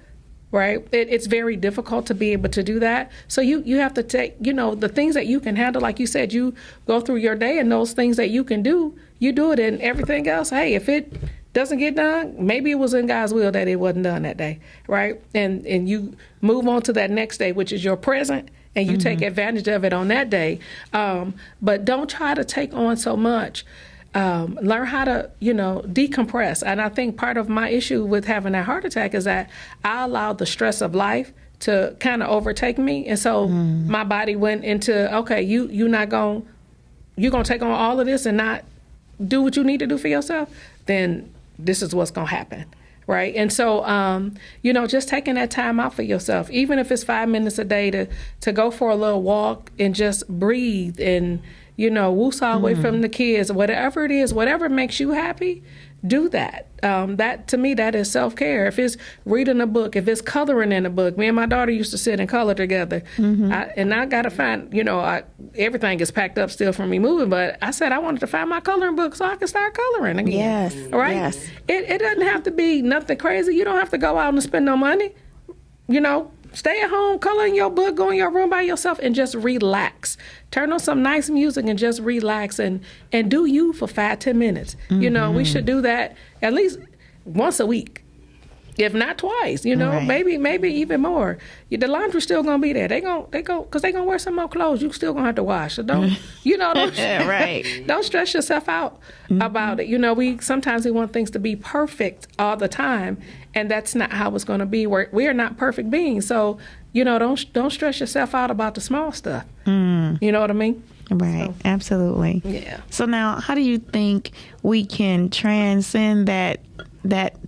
Right? It's very difficult to be able to do that. So you have to take, you know, the things that you can handle. Like you said, you go through your day and those things that you can do, you do it, and everything else. Hey, if it doesn't get done, maybe it was in God's will that it wasn't done that day, right? And you move on to that next day, which is your present, and you take advantage of it on that day. But don't try to take on so much. Learn how to, you know, decompress. And I think part of my issue with having that heart attack is that I allowed the stress of life to kind of overtake me. And so my body went into, okay, you're going to take on all of this and not do what you need to do for yourself, then this is what's going to happen, right? And so, you know, just taking that time out for yourself, even if it's 5 minutes a day to go for a little walk and just breathe and, you know, woosah away from the kids, whatever it is, whatever makes you happy, do that. That, to me, that is self-care. If it's reading a book, if it's coloring in a book, me and my daughter used to sit and color together. I got to find, you know, everything is packed up still from me moving, but I said I wanted to find my coloring book so I could start coloring again. Yes. Right? Yes. It doesn't have to be nothing crazy. You don't have to go out and spend no money. You know, stay at home, color in your book, go in your room by yourself and just relax. Turn on some nice music and just relax and do you for 5-10 minutes. You know, we should do that at least once a week, if not twice, you know, maybe even more. The laundry's still going to be there. Because they're going to wear some more clothes. You still going to have to wash. So don't don't stress yourself out about it. You know, sometimes we want things to be perfect all the time, and that's not how it's going to be. We are not perfect beings. So, you know, don't stress yourself out about the small stuff. You know what I mean? Right. So, absolutely. Yeah. So now, how do you think we can transcend that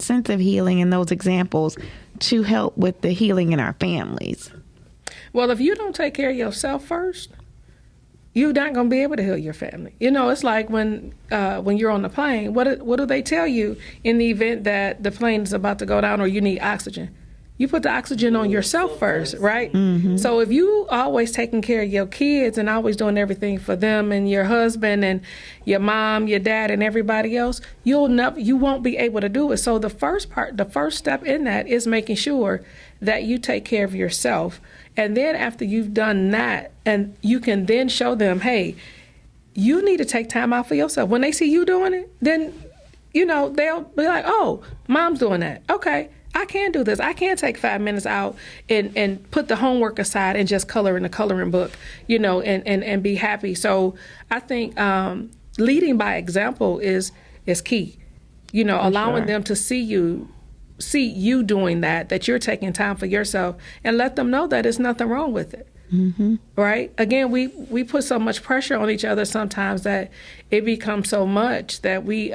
sense of healing and those examples to help with the healing in our families? Well, if you don't take care of yourself first, you're not going to be able to heal your family. You know, it's like when you're on the plane, what do they tell you in the event that the plane is about to go down or you need oxygen? You put the oxygen on yourself first, right? So if you always taking care of your kids and always doing everything for them and your husband and your mom, your dad, and everybody else, you won't be able to do it. So the first step in that is making sure that you take care of yourself. And then after you've done that, and you can then show them, hey, you need to take time out for yourself. When they see you doing it, then, you know, they'll be like, oh, mom's doing that. Okay. I can do this. I can take 5 minutes out and put the homework aside and just color in the coloring book, you know, and be happy. So I think leading by example is key, you know, allowing them to see you doing that you're taking time for yourself, and let them know that there's nothing wrong with it. Right? Again, we put so much pressure on each other sometimes that it becomes so much that we,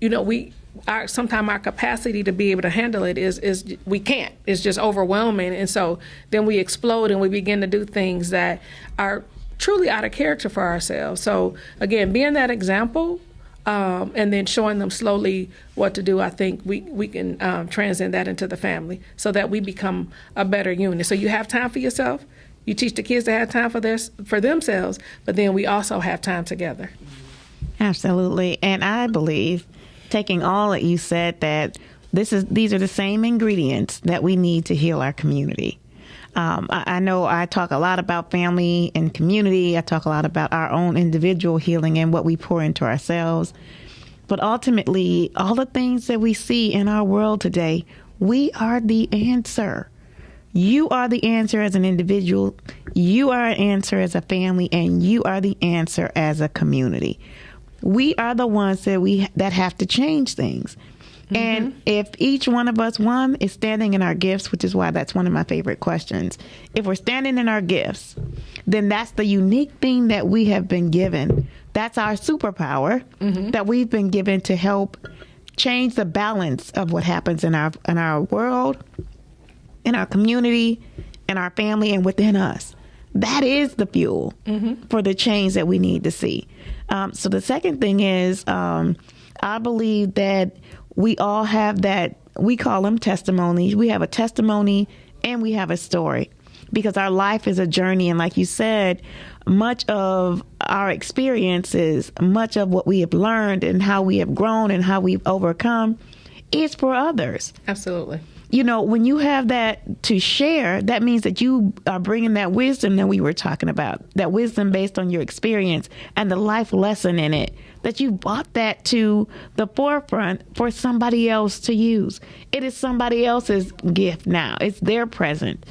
you know, sometimes our capacity to be able to handle it is we can't. It's just overwhelming. And so then we explode and we begin to do things that are truly out of character for ourselves. So again, being that example and then showing them slowly what to do, I think we can transcend that into the family so that we become a better unit. So you have time for yourself. You teach the kids to have time for themselves, but then we also have time together. Absolutely. And I believe, taking all that you said, that these are the same ingredients that we need to heal our community. I know I talk a lot about family and community. I talk a lot about our own individual healing and what we pour into ourselves. But ultimately, all the things that we see in our world today, we are the answer. You are the answer as an individual. You are an answer as a family, and you are the answer as a community. We are the ones that have to change things. And if each one of us, one, is standing in our gifts, which is why that's one of my favorite questions. If we're standing in our gifts, then that's the unique thing that we have been given That's our superpower that we've been given to help change the balance of what happens in our world, in our community, in our family, and within us. That is the fuel for the change that we need to see. So the second thing is, I believe that we all have that, we call them testimonies. We have a testimony and we have a story, because our life is a journey. And like you said, much of our experiences, much of what we have learned and how we have grown and how we've overcome is for others. Absolutely. You know, when you have that to share, that means that you are bringing that wisdom that we were talking about, that wisdom based on your experience and the life lesson in it, that you brought that to the forefront for somebody else to use. It is somebody else's gift now. It's their present.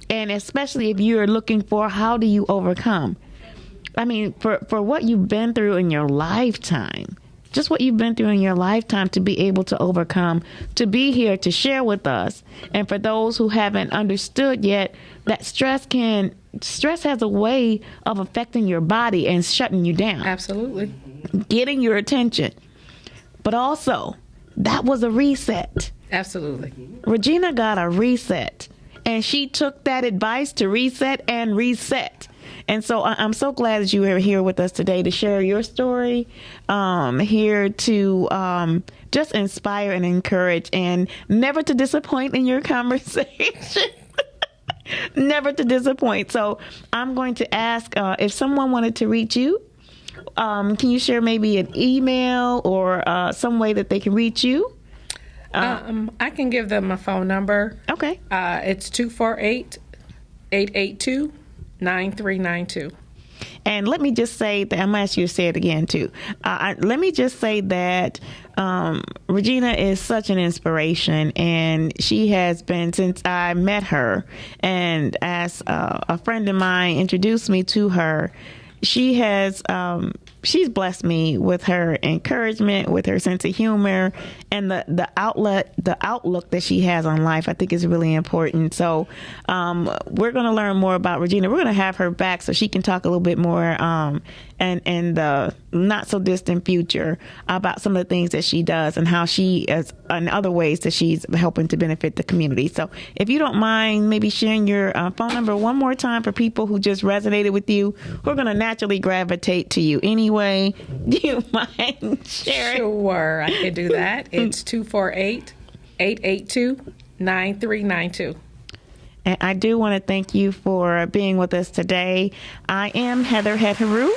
And especially if you're looking for how do you overcome? I mean, for what you've been through in your lifetime, just what you've been through in your lifetime to be able to overcome, to be here to share with us. And for those who haven't understood yet, that stress has a way of affecting your body and shutting you down. Absolutely. Getting your attention. But also, that was a reset. Absolutely. Regina got a reset. And she took that advice to reset and reset. And so I'm so glad that you are here with us today to share your story, here to just inspire and encourage, and never to disappoint in your conversation. Never to disappoint. So I'm going to ask if someone wanted to reach you, can you share maybe an email or some way that they can reach you? I can give them a phone number. Okay. It's 248-882-9392. And let me just say that, I'm going to ask you to say it again, too. Let me just say that Regina is such an inspiration, and she has been since I met her. And as a friend of mine introduced me to her, she has she's blessed me with her encouragement, with her sense of humor, and the outlook that she has on life. I think is really important. So we're going to learn more about Regina. We're going to have her back so she can talk a little bit more in the not so distant future about some of the things that she does and how she is and other ways that she's helping to benefit the community. So if you don't mind maybe sharing your phone number one more time for people who just resonated with you, we're going to naturally gravitate to you anyway. Do you mind sharing? Sure, I can do that. It's 248-882-9392. And I do want to thank you for being with us today. I am Heather Hetheru.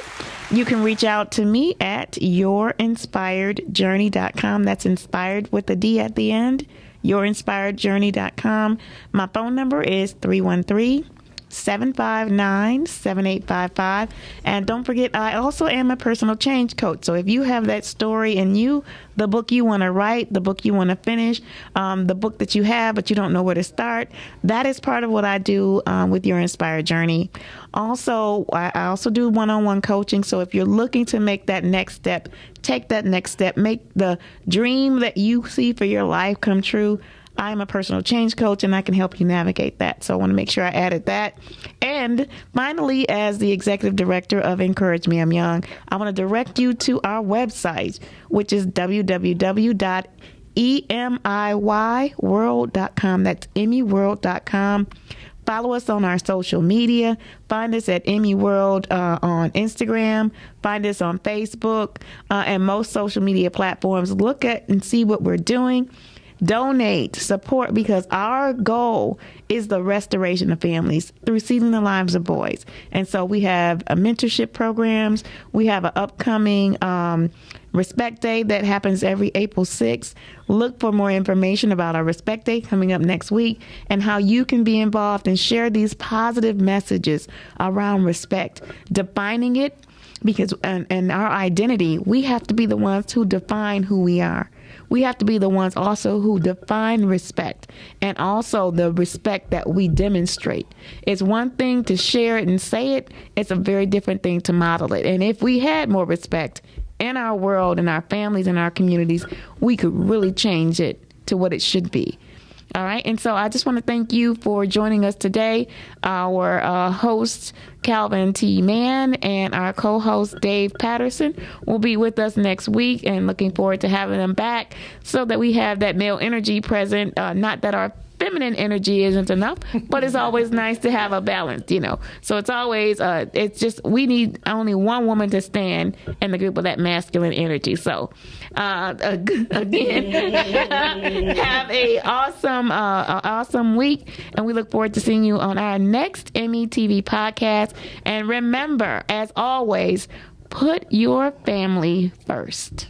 You can reach out to me at yourinspiredjourney.com. That's inspired with a D at the end. Yourinspiredjourney.com. My phone number is 313-759-7855. And don't forget, I also am a personal change coach. So if you have that story in you, the book you want to write, the book you want to finish, the book that you have but you don't know where to start, that is part of what I do with Your Inspired Journey. Also, I also do one-on-one coaching. So if you're looking to make that next step, take that next step, make the dream that you see for your life come true. I'm a personal change coach, and I can help you navigate that. So I want to make sure I added that. And finally, as the executive director of Encourage Me, I'm Young, I want to direct you to our website, which is www.emiyworld.com. That's emmyworld.com. Follow us on our social media. Find us at Emmy World on Instagram. Find us on Facebook and most social media platforms. Look at and see what we're doing. Donate, support, because our goal is the restoration of families through Sealing the Lives of Boys. And so we have mentorship programs. We have an upcoming Respect Day that happens every April 6th. Look for more information about our Respect Day coming up next week and how you can be involved and share these positive messages around respect, defining it, because and our identity, we have to be the ones who define who we are. We have to be the ones also who define respect, and also the respect that we demonstrate. It's one thing to share it and say it. It's a very different thing to model it. And if we had more respect in our world, in our families, in our communities, we could really change it to what it should be. All right. And so I just want to thank you for joining us today. Our host, Calvin T. Mann, and our co-host, Dave Patterson, will be with us next week, and looking forward to having them back so that we have that male energy present. Not that our feminine energy isn't enough, but it's always nice to have a balance, So it's always, it's just, we need only one woman to stand in the group of that masculine energy. So, again, have a awesome week, and we look forward to seeing you on our next METV podcast. And remember, as always, put your family first.